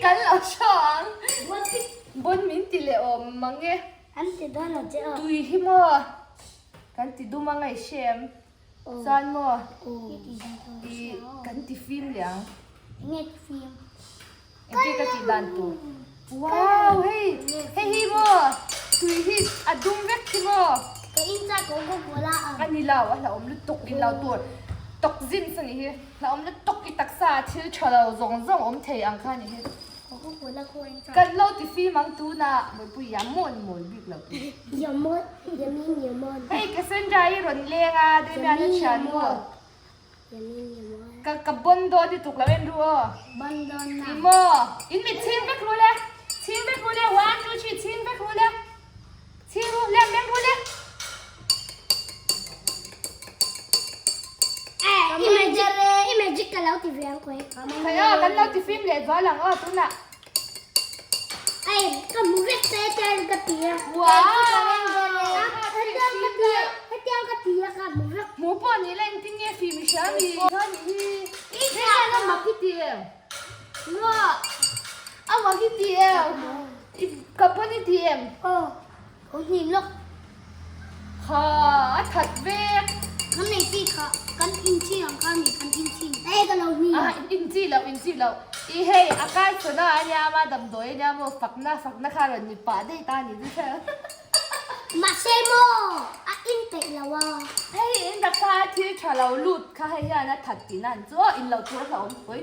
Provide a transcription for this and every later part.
กันเราช่องบนมินติเลอมมังเงอันติดอะไรเจ้าตุยหิมอกันติดูมังไงเชมซานมออีกันติฟิล์มเหลียงเงี้ยฟิล์มเอ็งกันติดันตูว้าวเฮ้ยหิมอตุยหิอดุมเวกหิมอก็อินจากโกโก้โคล่าอันนี้เราอะเราอมลุตกอินเราตัวตกจินสินี่เราอมลุตกอิตักซาที่ชะเราซงอมเทอังคานี่โกโก้โคล่าโคเองกันเราติฟิล์มอังตูน่ะมันปุยยามอนมวยบิ๊กเรายามอนยามินยามอนเฮ้ยกษัตริย์ใจรอนเลงอ่ะเดี๋ยวมันจะฉันว่ะยามินยามอนกับบนโดนที่ถูกแล้วเอ็นรัวบนโดนนะอีโมอินมิดชิงไปครูเลยชิงไปครูเลยวันดูชีชิงไปครูเลยชิงรู้เล่นแม่งครูเลยอิเมจิกกันแล้วที่เรียนคุยใครอ่ะกันเราที่ฟิล์มเลยจ้าหลังตุ้นน่ะก็มูเวสเตอร์กระเทียมว้าวกระเทียมกระเทียมค่ะหมูป่นนี่เล่นติ้งเงี้ยฟิล์มใช่ไหมก็นี่นี่แค่เรามาคิดเดียวว้าเอามาคิดเดียวกับปนิเดียมโอ้ยลูกค่ะถัดเวกกันในที่ค่ะกันอินชีของกันกันอินชีกันเรานี่อินชีเราอีเฮอากาศสนาเนี่ยมาดำโดยเนี่ยมาฝักหน้าคารนี่ป่าได้ตานี่ด้วยใช่มาเซโมอินเตะแล้วว่าเฮ้ยอินตะคาที่ชาเราลุดข้าให้ยานะถัดตีนั่นจ้าอินเราตัวเราเฮ้ย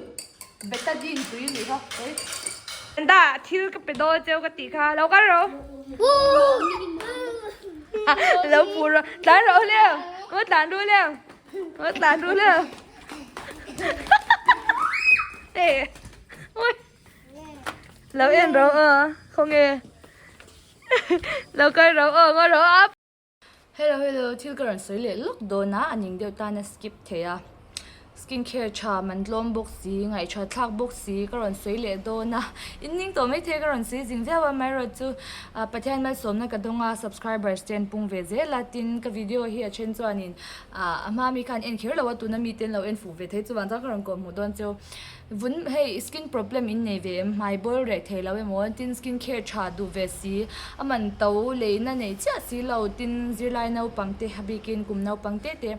เบต้าดินตัวนี้ครับเฮ้ยอันดาที่ก็ไปโดนเจ้ากติค่ะเราก็เราเราปูเราด่านเราเร็วด่านดูเร็วด่านดูเร็วเอ๊ะเราเอ็นเราkhông nghe เราก็เราก็เราอัพ hello ที่กำลังสวยเลยลูกโดนนะอันยิงเดียวตาเนี่ย skip เทีย skincare ชามันล้มบุกสีไงชาทักบุกสีกำลังสวยเลยโดนนะอินนิ่งตัวไม่เทียกำลังสีจริงๆว่าไม่รู้จูประเทศไม่สมนะกระดงsubscribers เจนปุ่งเวเซลาตินกับวิดีโอเฮียเช่นตัวนี้มามีการเอ็นเคียวเราว่าตัวนั้นมีเต็นเราเอ็นฟูเวทให้จูวันจากกำลังกดหมดโดนจูวุ้นให้ skin problem อินในเวมไม่บอลเรทให้เราเอ็มวันติน skincare ชาดูเวสีมันโตเลยนั่นเองจ้าสีเราตินซีไลน์เราปังเตะฮับบิกินกุมเราปังเตะ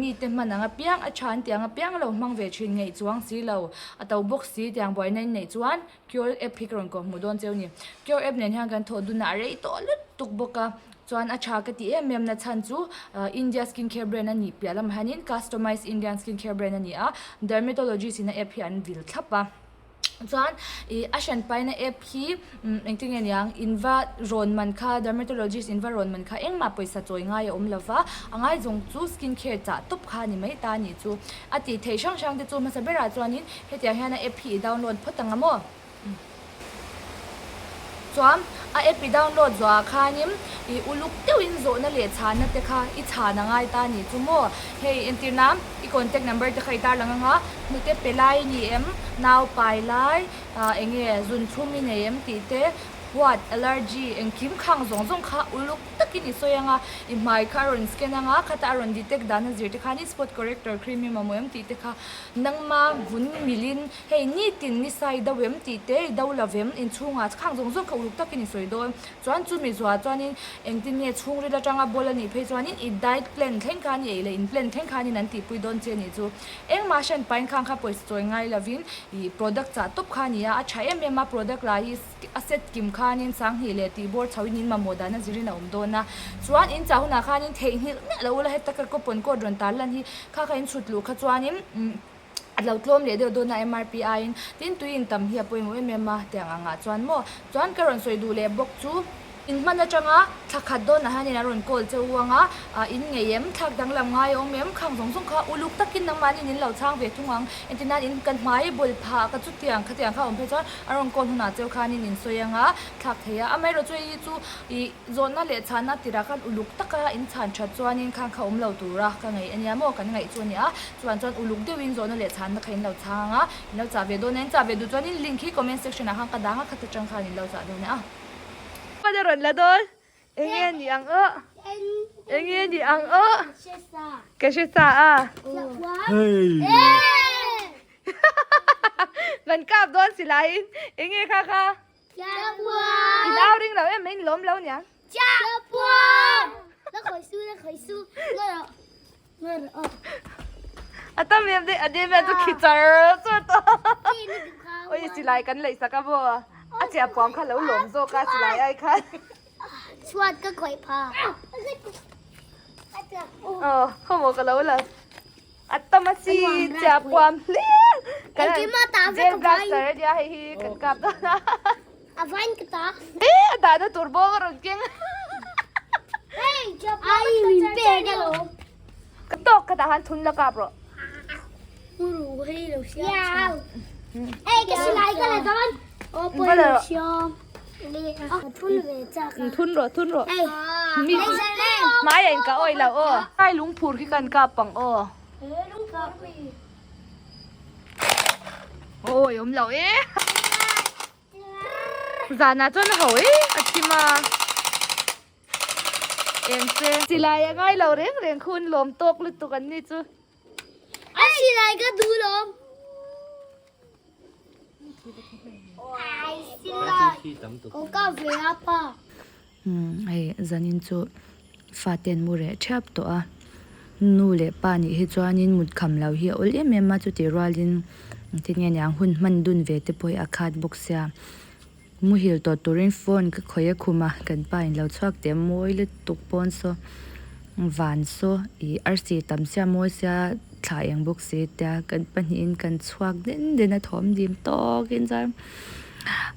มีเต็มมันงาเปียงอาชานเตียงเปียงเรามังเวชินไงจวงสีเราตัวบุกสีเตียงบ่อยในจวน Cure app พิกรอนก็หมดโดนเจ้านี่ Cure app เนี่ยกันทอดูน่าเรย์ตัวลุดตุกบกจวนอาชากติเมียมนัดชันจูIndia skincare brand นี่เปียลำฮันิน customized Indian skincare brand นี่dermatology สินะ app อันวิลทับปะจวนอาชันไปนะ app ที่เองที่เงี้ยยัง inva รอนมันค่ะ dermatologist inva รอนมันค่ะเองมาไปสัจอยง่ายลาวะง่ายจงจู skincare จ้าตุบค่ะนี่ไม่ตานี่จูติเทช่างที่จูมาสับเบราจวนนี้เฮียเฮียนะ app ดาวน์โหลดพอตั้งงมั้งจวนแอปดาวน์โหลดจ้าค่ะนี่อุลุกเตี้ยอินโซนั่นเลยชานะเด็กค่ะชานะง่ายตานี่จูโม่เฮ้ยอินที่น้ำcontact number เด็กใครตาลังงะนุเตเปลายนี่now ไปไลเอ็งจุนทุ่มนี่ตีเตwhat allergy เอ็งคิมขังจงค่ะอุลุกตะกินสวยงะไม่ค่ะรอนสแกนงะค่ะตารอนดีเทคด้านนี้เด็กค่ะนี่ spot corrector cream มีมาโมยมตีเตค่ะนังมาวุ้นมิลินเฮ้ยนี่ตินนี่ใส่ดาวเวมตีเตดาวลาเวมอินช่วงขังจงค่ะอุลุกตะกินสวยด้วยจวนจูมีจวนนี่เอ็งตินเนี่ยช่วงเรื่องจังบอลนี่เพย์จวนนี่diet plan แข่งขันนี่เลย in plan แข่งขันนี่นั่นตีปุยโดนเจนี่จูเอ็งมาเช่นไปข้างค่ะปุยสวยง่ายลาวินproduct จ้าตุบค่ะนี่ใช้มา product ลาย asset กิมค่ะนี่สังหิเลตีบอร์ชาวินินมาโมดานะจิรินาโดนนะจวนอินจ้าหุนาค่ะนี่เทคนิคเนี่ยเราเลยให้ตะกก็ปนก็โดนตาลันที่ค่ะอินสุดลูกค่ะจวนนี่เราทลมเลยเดี๋ยวโดนนะ MRPI ตินตุยอินตำเฮียปุยมัวเมมาเตียงจวนโมจวนกระรอนสวยดูเลยบอกจูอินมันจะจังทักขัดโดนนะฮะนี่นะรอนโกลเจ้าวังอินเงียมทักดังลำไงองเมียมขังสงค่ะอุลุกตะกินน้ำมันอินเราช่างเวทุงวังอินที่นั่นอินกันไม้บุลพากระจุดเตียงขัดเตียงข้าอมเพชรอารมณ์โกลหัวหน้าเจ้าค่ะนี่นินสวยทักเทียไม่รู้ช่วยจูโซนนั่นเลชานาติรักันอุลุกตะกะอินชันชัดจวนอินข้างข้าอมเราตัวรักกันไงอันนี้โมกันไงจวนเนี่ยจวนอุลุกเดียวอินโซนนั่นเลชานนักเห็นเราช่างเราจ่าเวโดนจ่าเวดูจวนอินลิงก์ที่คอมเมนต์เซกชันนะข้างกระดังขัดจังค่ะนี่เราจ่าดูเนี่ยมาจะรอนละโดนเอ็งเงี้ยดีอังเอ็งเงี้ยดีอังแกชื่อซาเฮ้ย กันกราบโดนสิไลเอ็งไงค่ะค่ะ จ้าปว อี ง ดาวริ่งเราเอ็มไม่ล้มแล้วเนี่ย จ้าปวงแล้วคอยสู้เงยออก อะตอมเอ็มดิอะเดมจะคิดจาร์สุดตัว นี่นึกถึงเขา โอ้ยสิไลกันเลยสักบัวอาเจียปอมค่ะแล้วหลงโซกาสิไลไอ้ค่ะ ชวดก็คอยพา เขาบอกกันแล้วเลยอัตมาสิจับความเลี้ยกันเจนบลัสเตอร์เดียให้กันกับตัวนะ อาวันก็ตา ดาตัวโบก็รู้จริง เฮ้ยจับไอ้วินเปย์กันหรอก ระตกกระดานทุนแล้วกับหรอ ไม่รู้ให้เราเชียวเอ้ยก็สิไลกันเลยตอนโอ้ปวดเชียวนี่อ๋อทุนเลยจ้า ทุนหรอ เอ้ย มีไม้ใหญ่กับอ้อยแล้วใช่ลุงพูดขึ้นกันกับปังลุงพ่อไป โอ้ยเหล่าจานาจนเหยอัติมาเอ็นเซสิลายยังไงเราเร่งคุณลมตกหรือตกันนี่จู ไอ้สิไลก็ดูลมไอ้สิไลก็กาแฟป่ะ ไอ้จันจูฟาเตนมูเรชับตัวนูเลปานี่เฮจวานินมุดคำเราเฮียโอเลเมมาจุติรัลินที่เงี้ยยังหุ่นมันดุนเวทปอยอาคาดบุกเสียมูฮิลตัวตูรินฟอนก็คอยคุมากันไปเราชอบเต็มมวยเลยตุกปอนโซวันโซอีอาร์ซีตำเสียมวยเสียถ่ายยังบุกเสียแต่กันปัญหินกันชวกเด่นนะถมดิมตอกินจ้า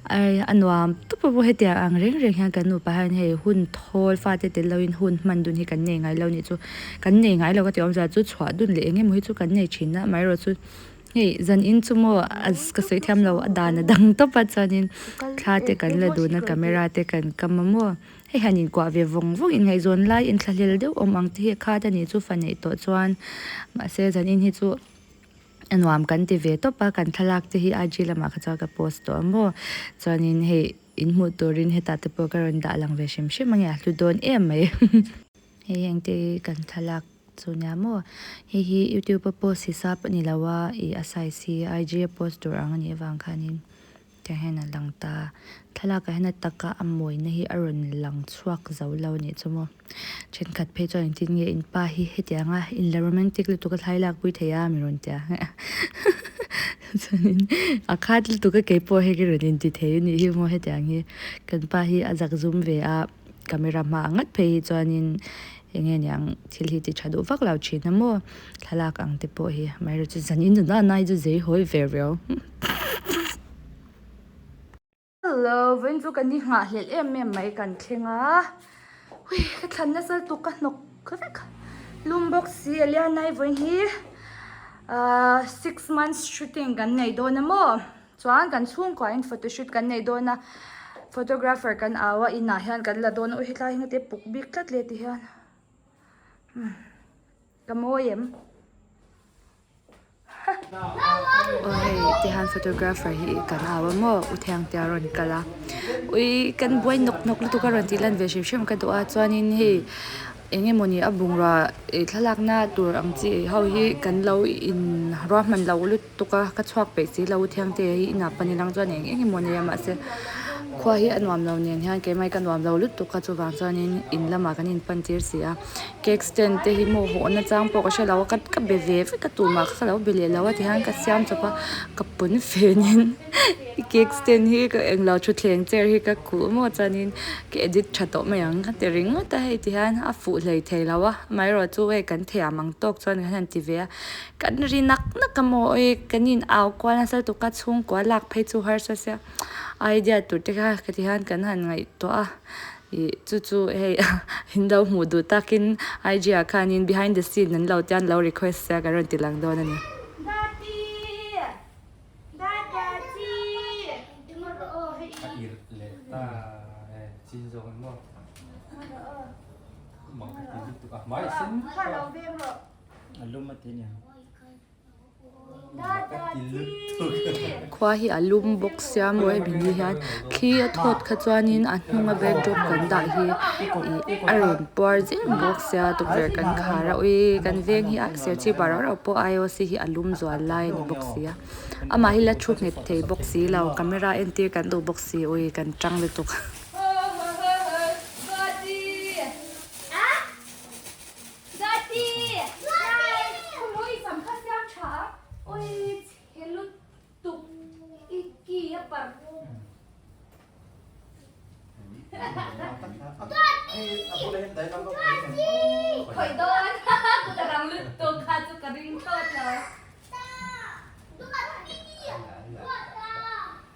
ไอ้อันว่าตุ๊บปุ๊บเฮตียอังเร่งยังกันหนูไปให้หุ่นทอลฟาเตเตเราอินหุ่นมันดุนให้กันเนงไงเราเนี่ยจูกันเนงไงเราก็จะเอาจะจูชัวดุนเลยเงี้ยมือจูกันเนชินนะไม่รู้จูเฮ้ยจันอินจูโมอัสก็สวยทำเราดานะดังตุ๊บปัจจันินคลาเตกันละดูนะกล้องเตกันกำมัวให้หันอินกว่าเววงอินไงจวนไลอินทะเลเดียวอมังที่คาตานี่จูฟันในตัวจวนมาเซจันอินฮิจูอันวามกันที่เวทปะกันทลักที่ฮีอาจีละมาขจากโพสต์ตัวโมจวนอินเฮอินมุตัวรินเฮตัดปกรันดาลังเวชิมชิมังยาลุดอนไหมเฮยังที่กันทลักส่วนยาโมฮียูทูบโพสต์ซับนี่ละว่าอีอาศัยซีไอจีโพสต์ตัวอังนี้วางคันินจะให้นัลังตาทลักให้นัตกะอมวยนะฮีอรุณลังชวักเจ้าเหล่านี้จโมเช่นขัดเพจจริงๆอินป้าฮีเฮตียงอ่ะอินละโรแมนติกเลยตุกไทยลักบุยเทียมิรุนเตียจนินอาคาดเลยตุกเก็บโปเฮกิรุนินติเทียนี่ฮีโมเฮตียงฮีกันป้าฮีอาจักซูมเวอะกาเมรามางัดเพจจนินยังไงยังที่ที่ติดชัดฟักเหล่าชีนโมทลักอังติโปฮีไม่รู้จะจนินจะน่าไหนจะเสียหอยเวรียลHello วันจุกันนี่หาเห็ดไม่กันเข่งอ่ะเฮ้ยก็ทันนะสักตุกันนกก็ได้ค่ะลุมบ็อกซี่เลียนในวันนี้6 months shooting กันในโดนนะโมส่วนกันช่วงก่อน photoshoot กันในโดนนะ photographer กันเอาว่าอินนาเฮียนกันละโดนโอ้ยลายเงี้ยเตะปุกบิ๊กลัดเลยที่เฮียนก็โมยมโอ้ยที่ฮันฟอโตกราฟเฟอร์ฮีกันเอาว่าโมอุทยานเตียรอนกันละอุ้ยกันบวยนกลุตุการันตีลันเวชิมชิมกันตัวจวนนินฮีเองโมนี่อับบุงระทลักหน้าตัวอังจีเฮาฮีกันเราอินรอมันเราลุตุกะกัดชวักไปสิเราอุทยานเตียฮีนับปนิลังจวนเองโมนี่มาเสขวาฮีอันวามเราเนี่ยฮันเกไม่กันวามเราลุตุกะจวางจวนนินอินละมากันอินปันเตียเสียเก็กสเตนเตฮิโมโหนะจังปกติเรากัดกับเบเวฟกับตัวมาเขาเราเบลีเราว่าที่ฮันกับเสียมจะปะกับปุ่นเฟนินเก็กสเตนฮีก็เองเราชุดเลี้ยงเจอฮีก็คู่โมจานินเกอดิตชัดโตมาอย่างแต่ริงว่าแต่ที่ฮันอาฟูเลยเทแล้ววะไม่รู้จู่เอกันเทียมังตกจนกันทีเวียกันรีนักกโมเอกันยินเอากว่านะสักตุกัดช่วงกว่าหลักเพจูฮาร์สเสียไอเดียตัวเด็กค่ะกันที่ฮันกันหันไงตัวจู่เฮ้ยหินเราหมูดูตักินไอเดียคันยิน behind the scene นั้นเราจันเรา request เสียกันรันติลังโดนนั่นนี่진정은 뭐 망가뜨리고 많이 쓴 알로마 되냐 ขวาhi alum box sia moi bini hian khi a thot kha chuanin a hnunga backdrop kan da hi aron por je box sia tu ver kan khara ui kan veng hi a search bar ro po iOS hi alum zo lai ni box sia ama hi la thup net thei box si law camera enter kan do box si ui kan tang le tuk Khởi đôn, cô ta đang lướt tôi khá cho cả riêng tốt rồi.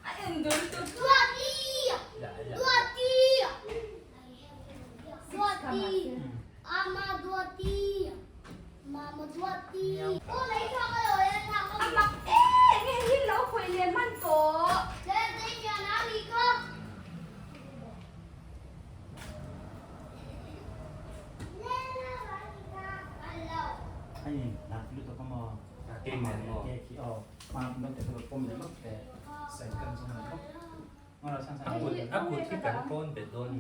Anh đừng tôi đua đi, Ama đua đi, Mama đua đi. Cô lấy cho cái rồi anh thằng con mặc nghe hít lỗ khỏe liền man cổ. Lên đây nhà nó đi con. Hay là lúc tôi có mò cái mà cái khí o mà nóจะตัวผมเนี่ยมันแต่ใส่กันสมัยครับว่าเราสร้างสรรค์คุณที่กันก้นเป็นต้น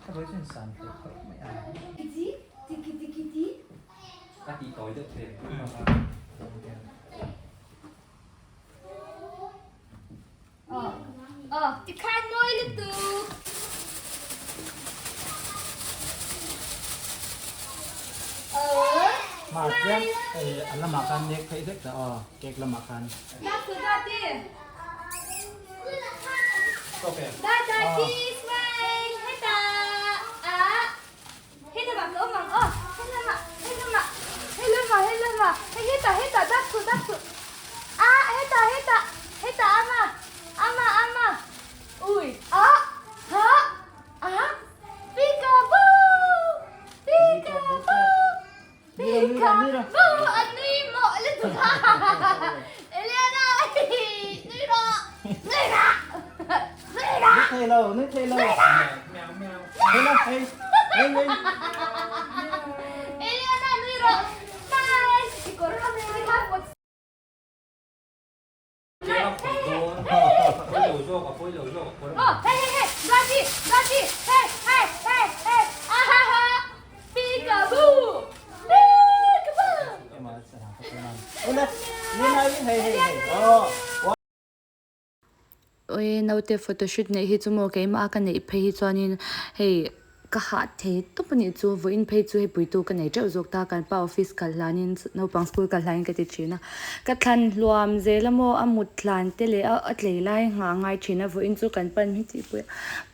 ถ้าเราเส้นสันเขาไม่อ่านกะทิต่อยเด็ดเด็ดChị Khang ngồi lên từ makan alam makan ni kai dek dah kek la makan Dati okey Dati smile Heta Heta bang mang Heta Datu Heta ama Ui Peekaboo anh đi mọi lên từ Elena thay lâu mèo mèo hey la hey Elena Niro Bye Siguro kami nagkakot phối lầu vô hey Dati hey Peekaboo oi naute photoshoot nei hi chumo ke ma ka nei phei hi chuanin hei ka ha the to pani chu voin phei chu he puitu ka nei teu zok ta kan pa office kal lanin no pang school kal lain ka ti china ka than luam zelamo amut tlan te le a tlei lai nga ngai china voin chu kan pan hi ti pu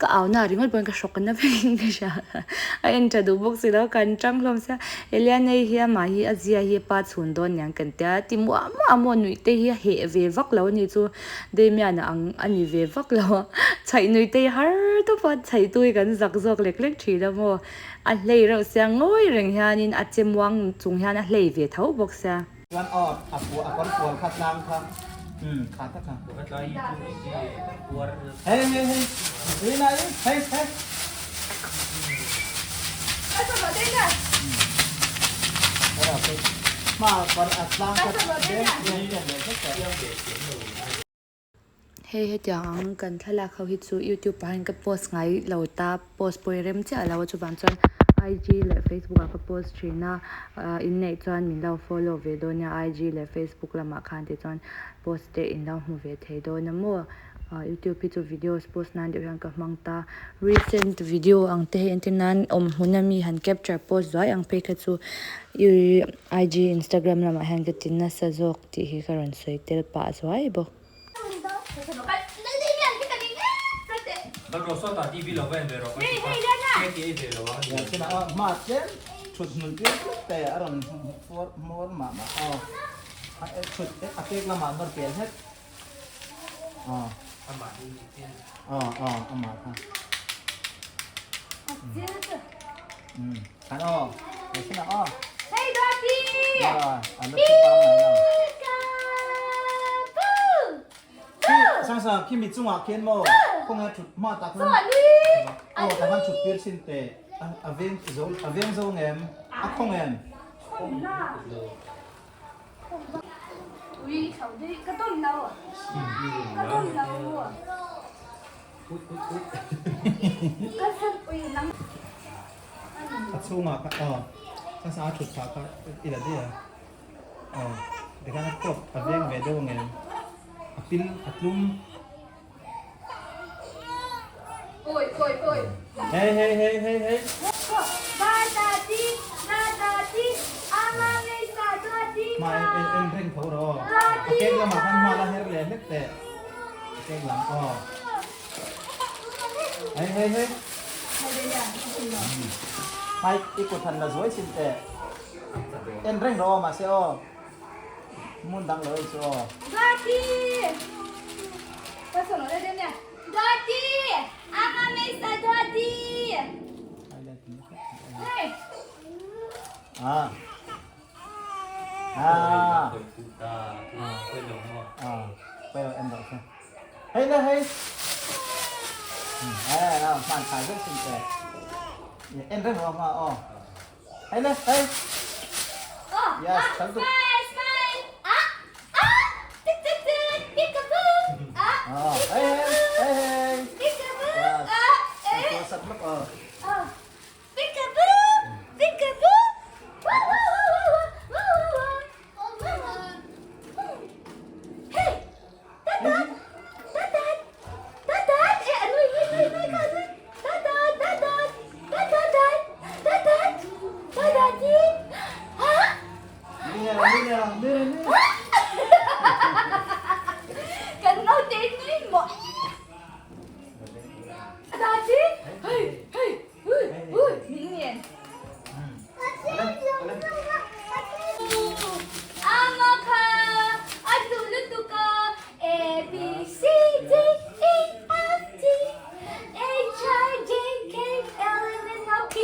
ka aw na ringol bon ka shok na phei ka sha a enter du box si lo kan tang hlom sa elia nei hi ma hi azia hi pa chhun don yang kan ta ti mu mo nui te hi he ve vak lo ni chu de mya na ang ani ve vak lo chai nui te har to pa chai tui kan zak zok lek lek thi da mo a hlei ro sia ngoi reng hianin a chemwang chung hian a hlei ve thau box saวันออดอับปัวอับก้อนปวดขัดน้ำครับขาดครับ cái đó y của เฮ้ยนี่ไหนเฮ้ยมาก่อนอัดล้างกันเดี๋ยวhey he tiang kan thala khaw hi chu YouTube pahin ka post ngai lo ta post poirem cha lo chu ban chon IG le Facebook ka post china in nei chuan min lo follow ve do nya IG le Facebook la ma khan ti chuan post te in lo mu ve thei do na mo YouTube pi chu videos post nan de han ka mangta recent video ang te internan hunami han capture post zai ang pe kha chu IG Instagram la ma han ka tin na sa jok ti hi karon soi tel pa zai bo Đó rồi sao ta TV là quen rồi rồi cái gì thì rồiอย่างเช่นมาเช่นชุดหนึ่งแต่อารมณ์ฟอร์มอร์มาชุดอาเกกละมันมันเปลี่ยนให้ทำแบบนี้เอามาค่ะขันเดี๋ยวเช่นHey Dati อันนั้นคือตามไหนเราพี่ช่างๆพี่มีจังหวะเขียนโม่คงจะชุดมาตักนั้น oh tahan chụp pier xin tệ avem dâu em không em ผมน่ะอุ้ยเขาดิกระต้นเราอ่ะกระต้นเราอ่ะกระต้นอุ้ยน้ำ at sunga ka sa chụp pa ka ila dia de kana kop avem ve dâu em apil atlum โอ้ยโอ้ยโอ้ย hey Dadadi, dadadi, amame sadadi. ma em reng thau ro kek la ma kan ma la her le nek te kek la hey hai ikut han la zoi sin te em reng ro ma se o mun dang loi so Daddy. Pasal ada dia ni. Daddy, amame sadadi. Hey. Bây giờ em đọc xem. Hey đây hey. Nào, màn khải rất xinh đẹp. Em rất ngon mà. Hey đây hey. Yes, thắng tục. Smile. Peekaboo. Hey. Peekaboo. Yes. Cô sắp lắm Peekaboo. Peekaboo. Hey. Dadad. Eh, ano yun? Dadad. Dadadi. Ha? Đi nè. Cần nói tiếng Mỹ một. Daddy. Hey. Miếng miền. Amaka, adulutuka, A B C D E F G H I J K L M N O P.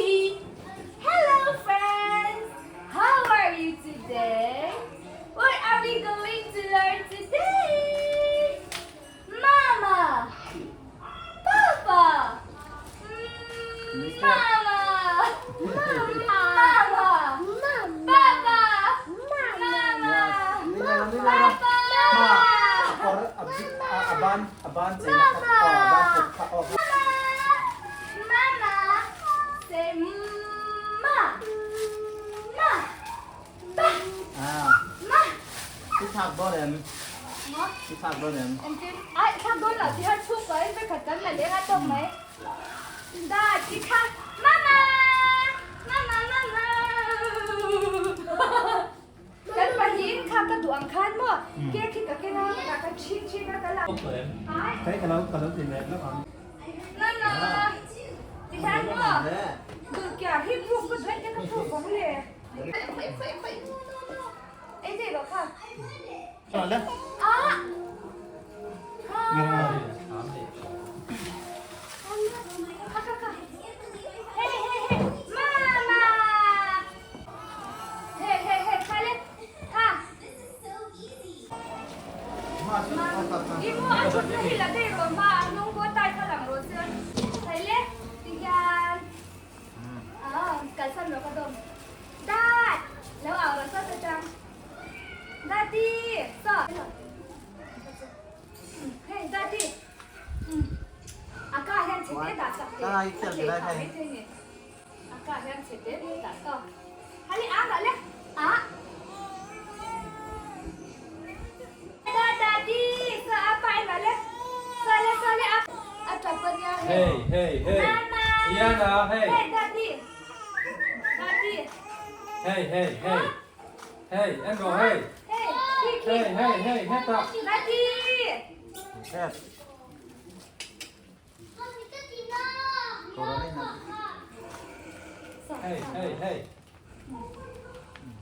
Hello, friends. How are you today? What are we going to learn today? Mama, Papa, Mama, Papa, Aban say Mama, say ma. Cái thằng đó em. Cái thằng đó em. Em tin, ai thằng đó là thì hết chúc với khẩn trấn là để ăn đông mấy. Đã chị khăn, mama. Kan pahin ka ka duang khan mo. Kia ki ka kena ka chin ka la. Ai. Cái kalau tiền đẹp nó còn. Nana. Chị khăn mo. Được kìa hip hop có thấy cái thu của lệ. Phải. Ê thế đó khăn. Rồi đấy. Hey, mama. Hey, khai lên. Ha. Ibu aku ni lah deh rumah, nunggu tay kalang rosen. Khai lên. Tiga. Cái sân nó có đông. Dad.แล้วเอาแล้วก็จะจัง Daddy. Stop. Hey, Daddy. Aka yang cedek dah sakit. Aka yang cedek dah sakit. Hari tak leh. Daddy, sa apa yang leh? Sale apa? Apa punya? Hey. Mama. Iana, hey. Hey, Daddy. Hey, Andrew, hey. Hey, head up. Daddy. Đẹp. Hey.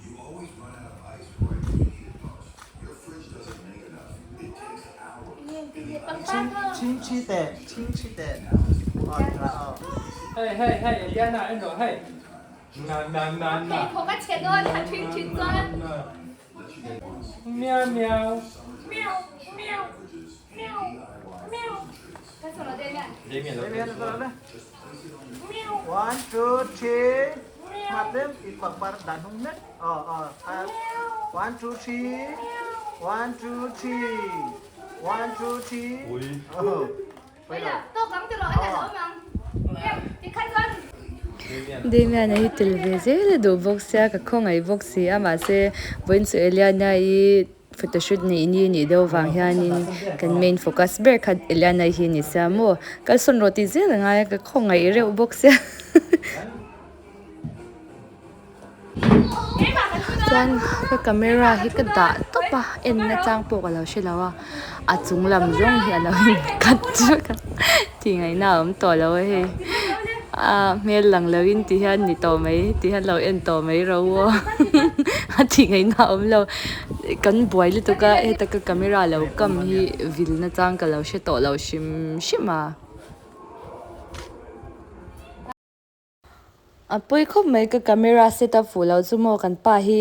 You always run out of ice right when you need it most. Your fridge doesn't make enough. It takes hours. Chi tệ. Hey, Iana, Andrew, hey. Na. Hey, kau kan cedok dah cuci kan? Meow. Meow. Damien, Đây okay. là sao đấy? 1, 2, 3. Mặt lên ít quảng bạc đàn hung nhất. 1, 2, 3. 1, 2, 3. 1, 2, 3. Ui. Bây giờ. Damien ai television le do boxia ka khong ai boxia ma se voin su Eliana I photoshoot ni do wang hianin kan main focus ber khat Eliana hi ni samo kal son roti zel nga ka khong ai re boxia chuan ka camera hi ka da topa en na chang po ka lo shelawa a chung lam zong hi alo kat chu ka ti ngai na to lo he mel lang lawin ti han ni to mai ti han lo en to mai ro wo ti ngai na lo kan boy le to ka e ta ka camera lo kam hi vil na chang ka lo she to lo shima apoi khop mai ka camera setup full out sumo kan pa hi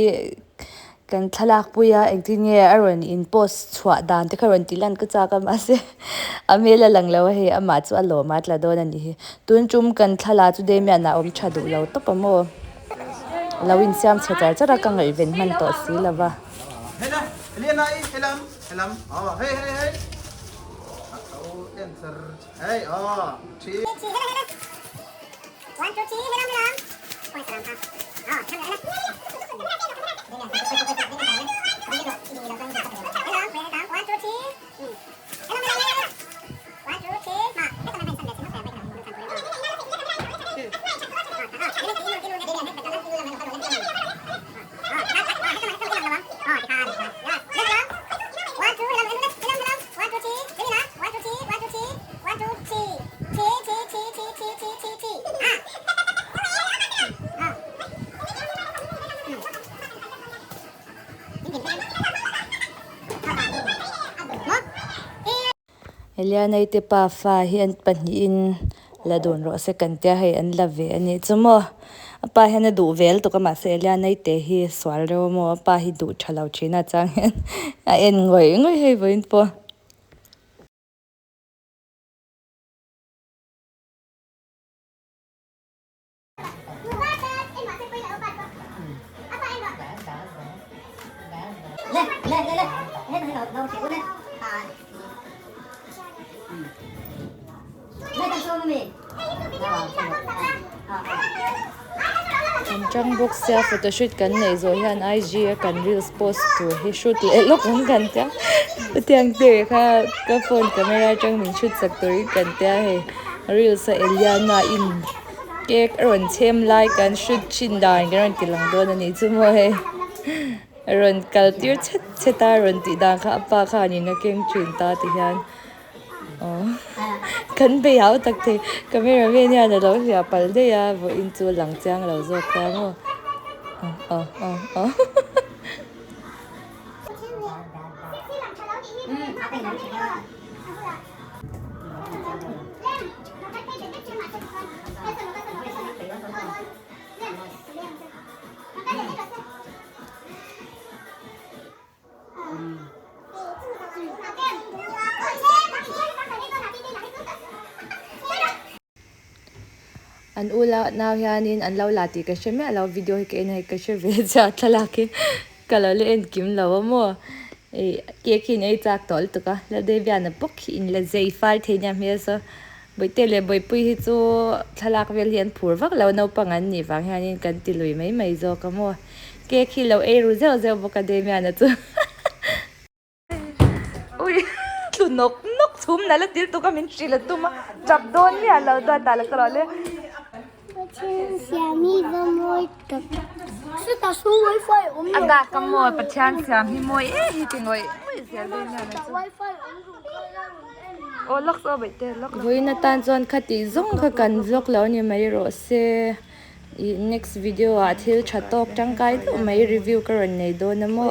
kan thalak puya acting nge aron in post chwa dan te kharon tilan ka cha ka ma se amela lang lo he ama chu alo mat la don ani hi tun chum kan thala chu de mya na om chadu lo to pamo lawin siam chachar chara ka ngai ven man to si lawa Hey na, Eliana ai, helam. Hey. Answer. Hey, 3. 1, 2, 3, helam. Oi, salam ha. Chang ala. Eliana ite pa fa hian pani in la don ro se kan tia hei an la ve ani chumo apa hian du vel to ka ma se Eliana ite hi swal ro mo pa hi du thalo thina chang hian a en ngoi hei voin po kan chang box sia photoshoot kan nei zo hian IG kan reels post tu hi shoot le lok kan tia tiang te kha ka phone camera chang min shoot sak tori kan tia he reels sa Eliana in cake ron chem lai kan shoot chin dan kan tilang don ani chumo he ron kaltir cheta ron ti dan kha apa kha ni na keng chin ta ti hian kan be yaw tak the camera me nya na lo ya pal de ya vo in chu lang chang lo zo ka mo an ula naw hianin an lo lati ka sheme alo video hi ke nei ka sheve cha thalaki kala le en kim lo mo e ke ki nei chak tol to ka la de bia na pok in la zei fal thenya me so boite le boi pui hi chu thalak vel hian phur vak lo no pangan ni wang hianin kan ti lui mai zo ka mo ke ki lo e ru zeu boka de mia na chu ui tu nok chum na la til to ka min chila tu ma chap don mi alo da ta la kala le aga kamo pathian siam hi moi hi ti ngoi o lok so bete lok voina tan zon khati zong kha kan vlog lo ni mai ro se next video a thil thatok tangkai tu mai review karon nei do na mo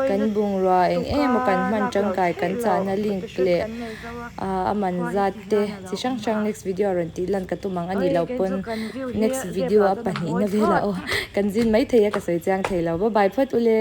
kan bung ra eng kan man tangkai kan cha na link le aman zate chi sang next video ron ti lan ka tumang ani lo pon next video a pani na vela o kan jin mai theya ka sei chang thei lo bye bye phat ule